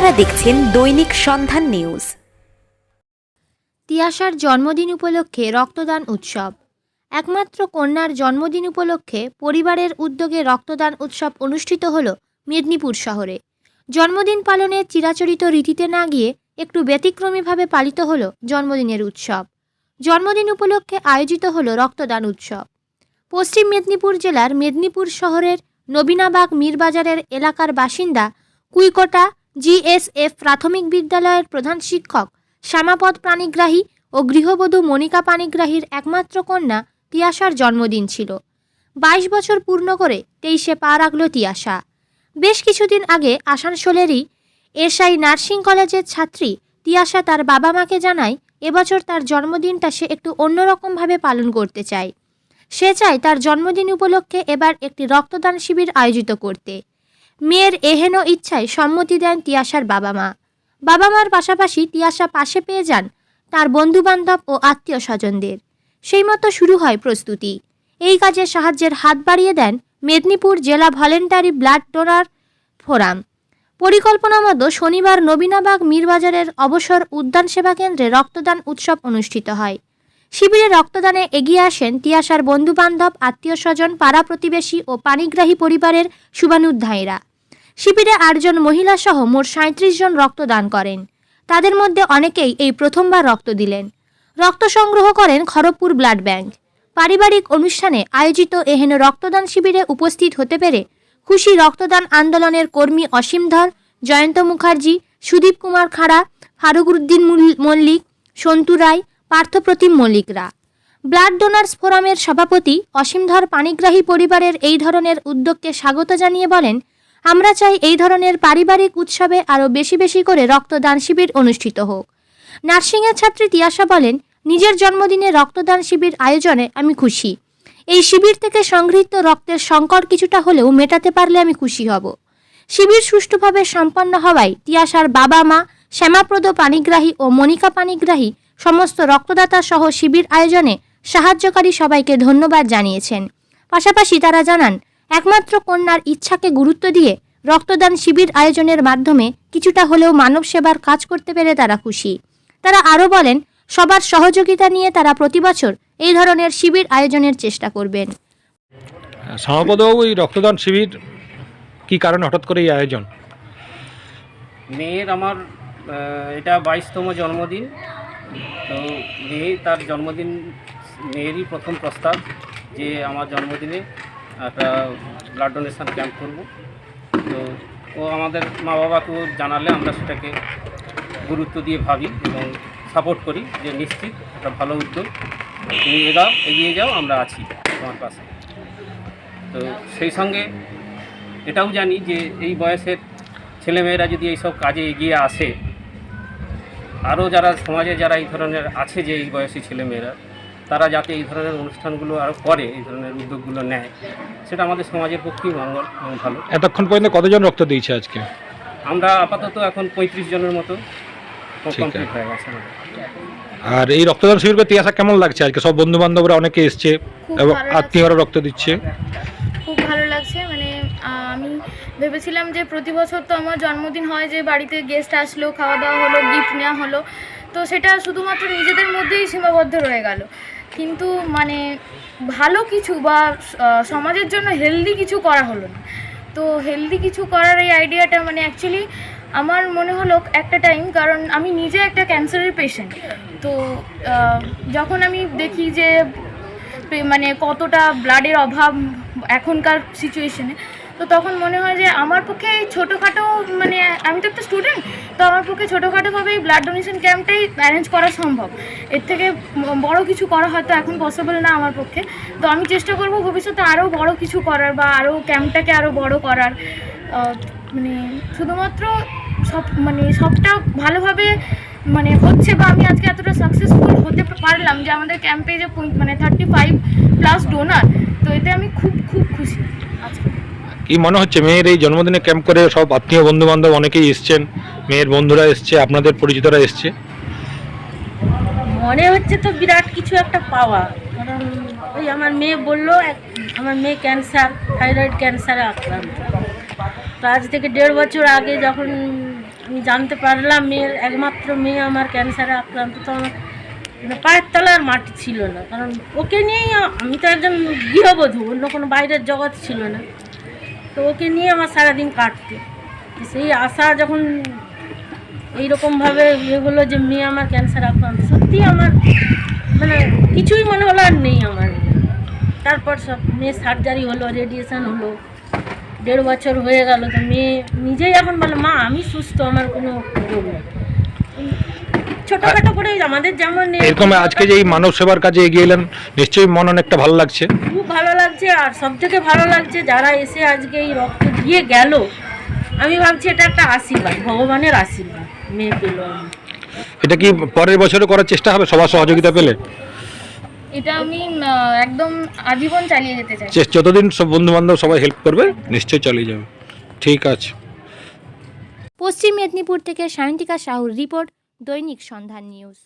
আপনারা দেখছেন দৈনিক সন্ধান নিউজ। তিয়াশার জন্মদিন উপলক্ষে রক্তদান উৎসব। একমাত্র কন্যার জন্মদিন উপলক্ষে পরিবারের উদ্যোগে রক্তদান উৎসব অনুষ্ঠিত হল মেদিনীপুর শহরে। জন্মদিন পালনের চিরাচরিত রীতিতে না গিয়ে একটু ব্যতিক্রমীভাবে পালিত হল জন্মদিনের উৎসব। জন্মদিন উপলক্ষে আয়োজিত হল রক্তদান উৎসব। পশ্চিম মেদিনীপুর জেলার মেদিনীপুর শহরের নবীনাবাগ মীরবাজারের এলাকার বাসিন্দা কুইকোটা জিএসএফ প্রাথমিক বিদ্যালয়ের প্রধান শিক্ষক শ্যামাপদ পানিগ্রাহী ও গৃহবধূ মনিকা পানিগ্রাহীর একমাত্র কন্যা তিয়াশার জন্মদিন ছিল। 22 বছর পূর্ণ করে 23-এ পা রাখল তিয়াশা। বেশ কিছুদিন আগে আসানসোলেরই এসআই নার্সিং কলেজের ছাত্রী তিয়াশা তার বাবা মাকে জানায় এবছর তার জন্মদিনটা সে একটু অন্যরকমভাবে পালন করতে চায়। সে চায় তার জন্মদিন উপলক্ষে এবার একটি রক্তদান শিবির আয়োজিত করতে। মেয়ের এহেন ইচ্ছায় সম্মতি দেন তিয়াশার বাবা মা। বাবা মার পাশাপাশি তিয়াশা পাশে পেয়ে যান তার বন্ধুবান্ধব ও আত্মীয় স্বজনদের। সেই মতো শুরু হয় প্রস্তুতি। এই কাজে সাহায্যের হাত বাড়িয়ে দেন মেদিনীপুর জেলা ভলেন্টারি ব্লাড ডোনার ফোরাম। পরিকল্পনা মতো শনিবার নবীনাবাগ মীরবাজারের অবসর উদ্যান সেবা কেন্দ্রে রক্তদান উৎসব অনুষ্ঠিত হয়। শিবিরে রক্তদানে এগিয়ে আসেন তিয়াশার বন্ধুবান্ধব, আত্মীয় স্বজন, পাড়া প্রতিবেশী ও পানিগ্রাহী পরিবারের শুভানুধ্যায়ীরা। শিবিরে 8 জন মহিলা সহ মোট 37 জন রক্তদান করেন। তাদের মধ্যে অনেকেই এই প্রথমবার রক্ত দিলেন। রক্ত সংগ্রহ করেন খড়গপুর ব্লাড ব্যাংক। পারিবারিক অনুষ্ঠানে আয়োজিত এহেন রক্তদান শিবিরে উপস্থিত হতে পেরে খুশি রক্তদান আন্দোলনের কর্মী অসীম ধর, জয়ন্ত মুখার্জি, সুদীপ কুমার খাড়া, ফারুকউদ্দিন মল্লিক, সন্তু রায়, পার্থপ্রতিম মল্লিকরা। ব্লাড ডোনার্স ফোরামের সভাপতি অসীম ধর পানিগ্রাহী পরিবারের এই ধরনের উদ্যোগকে স্বাগত জানিয়ে বলেন, আমরা চাই এই ধরনের পারিবারিক উৎসবে আরও বেশি বেশি করে রক্তদান শিবির অনুষ্ঠিত হোক। নার্সিংয়ের ছাত্রী তিয়াশা বলেন, নিজের জন্মদিনে রক্তদান শিবির আয়োজনে আমি খুশি। এই শিবির থেকে সংগৃহীত রক্তের সংকট কিছুটা হলেও মেটাতে পারলে আমি খুশি হব। শিবির সুষ্ঠুভাবে সম্পন্ন হওয়ায় তিয়াশার বাবা মা, শ্যামাপ্রদ পানিগ্রাহী ও মনিকা পানিগ্রাহী সমস্ত রক্তদাতা সহ শিবির আয়োজনে সাহায্যকারী সবাইকে ধন্যবাদ জানিয়েছেন। পাশাপাশি তারা জানান, একমাত্র কন্যার ইচ্ছাকে গুরুত্ব দিয়ে রক্তদান শিবির আয়োজনের মাধ্যমে কিছুটা হলেও মানব সেবার কাজ করতে পেরে তারা খুশি। তারা আরও বলেন, সবার সহযোগিতা নিয়ে তারা প্রতি বছর এই ধরনের শিবির আয়োজনের চেষ্টা করবেন। শ্যামাপদবাবু, এই রক্তদান শিবির কি কারণে হঠাৎ করে এই আয়োজন? মেয়ের আমার এটা 22তম জন্মদিন। তো মেয়ে তার জন্মদিন, মেয়েরই প্রথম প্রস্তাব যে আমার জন্মদিনে একটা ব্লাড ডোনেশন ক্যাম্প করব। তো ও আমাদের মা বাবাকেও জানালে আমরা সেটাকে গুরুত্ব দিয়ে ভাবি এবং সাপোর্ট করি যে নিশ্চিত একটা ভালো উদ্যোগ, তুমি এগিয়ে যাও, আমরা আছি তোমার পাশে। তো সেই সঙ্গে এটাও জানি যে এই বয়সের ছেলেমেয়েরা যদি এইসব কাজে এগিয়ে আসে, আরও যারা সমাজে যারা এই ধরনের আছে যে এই বয়সী ছেলেমেয়েরা, তারা যাতে এই ধরনের অনুষ্ঠানগুলো আরও করে, এই ধরনের উদ্যোগগুলো নেয়, সেটা আমাদের সমাজের পক্ষেই মঙ্গল এবং ভালো। এতক্ষণ পর্যন্ত কতজন রক্ত দিয়েছে আজকে? আমরা আপাতত এখন 35 জনের মতো কমপ্লিট হয়ে গেছে। আর এই রক্তদান শিবিরকে তিয়াশা কেমন লাগছে আজকে? সব বন্ধু বান্ধবরা অনেকে এসছে এবং আত্মীয়রা রক্ত দিচ্ছে। খুব ভালো লাগছে। মানে আমি ভেবেছিলাম যে প্রতি বছর তো আমার জন্মদিন হয় যে বাড়িতে গেস্ট আসলো, খাওয়া দাওয়া হলো, গিফট নেওয়া হলো, তো সেটা শুধুমাত্র নিজেদের মধ্যেই সীমাবদ্ধ রয়ে গেল। কিন্তু মানে ভালো কিছু বা সমাজের জন্য হেলদি কিছু করা হলো না। তো হেলদি কিছু করার এই আইডিয়াটা মানে অ্যাকচুয়ালি আমার মনে হলো একটা টাইম, কারণ আমি নিজে একটা ক্যান্সারের পেশেন্ট। তো যখন আমি দেখি যে মানে কতটা ব্লাডের অভাব এখনকার সিচুয়েশনে, তো তখন মনে হয় যে আমার পক্ষে ছোটোখাটো, মানে আমি তো একটা স্টুডেন্ট, তো আমার পক্ষে ছোটোখাটোভাবে এই ব্লাড ডোনেশন ক্যাম্পটাই অ্যারেঞ্জ করা সম্ভব। এর থেকে বড় কিছু করা হয়তো এখন পসিবল না আমার পক্ষে। তো আমি চেষ্টা করব ভবিষ্যতে আরও বড় কিছু করার বা আরও ক্যাম্পটাকে আরও বড় করার। মানে শুধুমাত্র সবটা ভালোভাবে মানে হচ্ছে বা আমি আজকে এতটা সাকসেসফুল হতে পারলাম যে আমাদের ক্যাম্পে যে 35+ ডোনার, তো এতে আমি খুব খুব খুশি আজকে। কি মনে হচ্ছে মেয়ের এই জন্মদিনে ক্যাম্প করে সব আত্মীয় বন্ধু বান্ধব অনেকেই এসছেন, মেয়ের বন্ধুরা এসছে, আপনাদের পরিচিতরা এসছে? মনে হচ্ছে তো বিরাট কিছু একটা পাওয়া। কারণ ওই আমার মেয়ে বললো আমার মেয়ে ক্যান্সার, থাইরয়েড ক্যান্সারে আক্রান্ত। তো আজ থেকে 1.5 বছর আগে যখন আমি জানতে পারলাম মেয়ের একমাত্র মেয়ে আমার ক্যান্সারে আক্রান্ত, তো আমার মানে পায়ের তলার মাটি ছিল না, কারণ ওকে নিয়েই আমি তো একজন গৃহবধূ, অন্য কোনো বাইরের জগৎ ছিল না। তো ওকে নিয়ে আমার সারাদিন কাটতো। সেই আশা যখন এইরকমভাবে ইয়ে হলো যে মেয়ে আমার ক্যান্সার আক্রান্ত, সত্যি আমার মানে কিছুই মনে হলো আর নেই আমার। তারপর সব মেয়ে সার্জারি হলো, রেডিয়েশন হলো, 1.5 বছর হয়ে গেল। তো মেয়ে নিজেই এখন বলে মা আমি সুস্থ, আমার কোনো রোগ নেই। ছোটোখাটো করে আমাদের যেমন এরকম আজকে যে এই মানব সেবার কাজে এগিয়ে এলেন, নিশ্চয়ই মন অনেকটা ভালো লাগছে। খুব ভালো লাগছে। আর সব থেকে ভালো লাগছে যারা এসে আজকে এই রক্ত দিয়ে গেল, আমি ভাবছি এটা একটা আশীর্বাদ, ভগবানের আশীর্বাদ মেয়ে পেল। এটা কি পরের বছরও করার চেষ্টা হবে সবার সহযোগিতা পেলে? এটা আমি একদম আজীবন চালিয়ে যেতে চাই। যতদিন সব বন্ধু বান্ধব সবাই হেল্প করবে নিশ্চয়ই চালিয়ে যাবে। ঠিক আছে। পশ্চিম মেদিনীপুর থেকে সায়ন্তিকা সাহুর রিপোর্ট, দৈনিক সন্ধান নিউজ।